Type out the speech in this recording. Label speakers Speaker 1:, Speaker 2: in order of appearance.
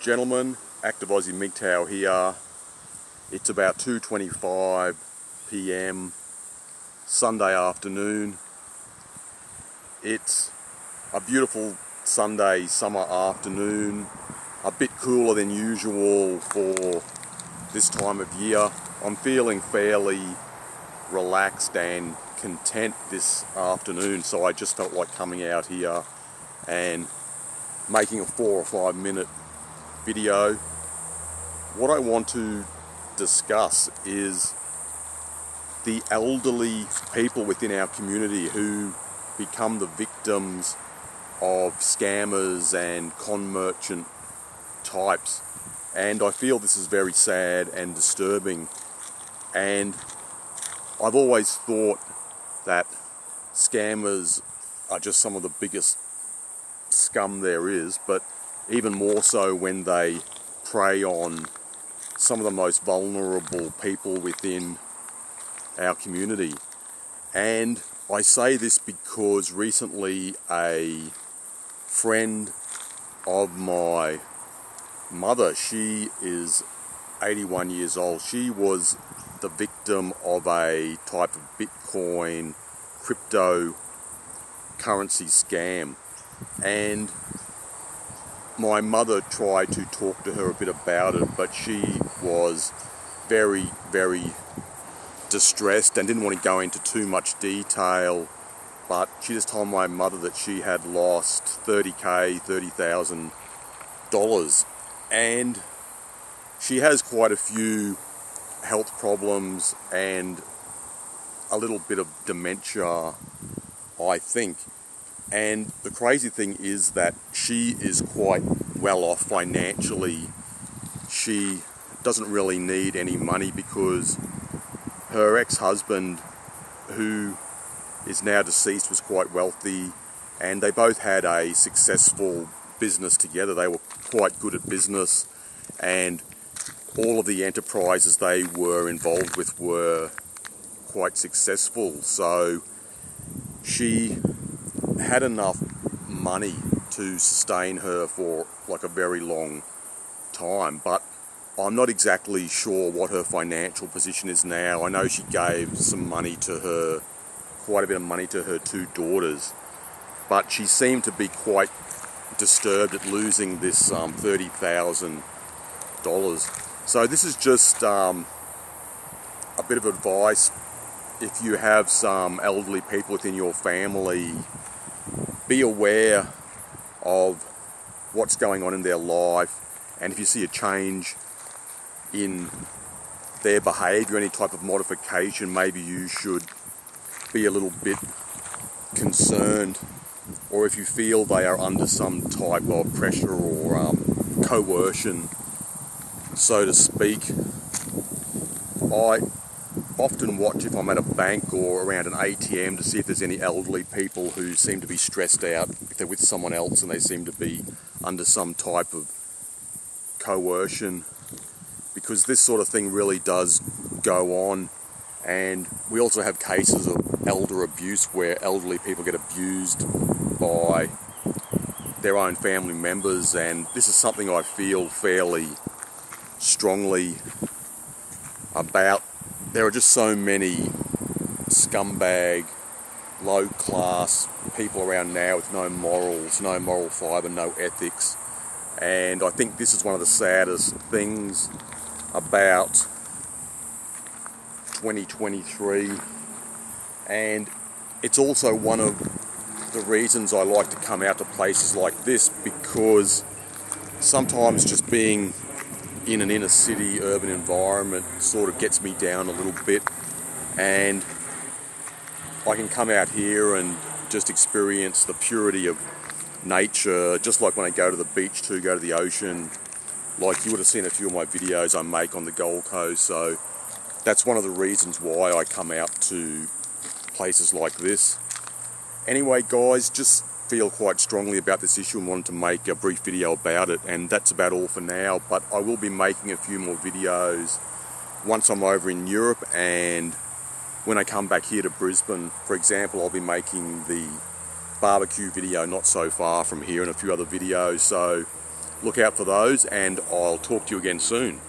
Speaker 1: Gentlemen, Active Aussie MGTOW here. It's about 2:25 PM Sunday afternoon. It's a beautiful Sunday summer afternoon, a bit cooler than usual for this time of year. I'm feeling fairly relaxed and content this afternoon, so I just felt like coming out here and making a 4 or 5 minute video. What I want to discuss is the elderly people within our community who become the victims of scammers and con merchant types, and I feel this is very sad and disturbing. And I've always thought that scammers are just some of the biggest scum there is, but even more so when they prey on some of the most vulnerable people within our community. And I say this because recently a friend of my mother, she is 81 years old, she was the victim of a type of Bitcoin cryptocurrency scam, and my mother tried to talk to her a bit about it, but she was very, very distressed and didn't want to go into too much detail. But she just told my mother that she had lost $30,000, and she has quite a few health problems and a little bit of dementia, I think. And the crazy thing is that she is quite well off financially. She doesn't really need any money because her ex-husband, who is now deceased, was quite wealthy, and they both had a successful business together. They were quite good at business, and all of the enterprises they were involved with were quite successful. So she had enough money to sustain her for like a very long time, but I'm not exactly sure what her financial position is now. I know she gave some money to her, quite a bit of money to her 2 daughters, but she seemed to be quite disturbed at losing this $30,000. So this is just a bit of advice. If you have some elderly people within your family, be aware of what's going on in their life, and if you see a change in their behaviour, any type of modification, maybe you should be a little bit concerned. Or if you feel they are under some type of pressure or coercion, so to speak. I often watch if I'm at a bank or around an ATM to see if there's any elderly people who seem to be stressed out, if they're with someone else and they seem to be under some type of coercion, because this sort of thing really does go on. And we also have cases of elder abuse where elderly people get abused by their own family members, and this is something I feel fairly strongly about. There are just so many scumbag, low-class people around now with no morals, no moral fibre, no ethics. And I think this is one of the saddest things about 2023. And it's also one of the reasons I like to come out to places like this, because sometimes just being in an inner city urban environment sort of gets me down a little bit, and I can come out here and just experience the purity of nature, just like when I go to the beach to go to the ocean. Like you would have seen a few of my videos I make on the Gold Coast, so that's one of the reasons why I come out to places like this. Anyway guys, just feel quite strongly about this issue and wanted to make a brief video about it, and that's about all for now. But I will be making a few more videos once I'm over in Europe, and when I come back here to Brisbane, for example, I'll be making the barbecue video not so far from here and a few other videos. So look out for those, and I'll talk to you again soon.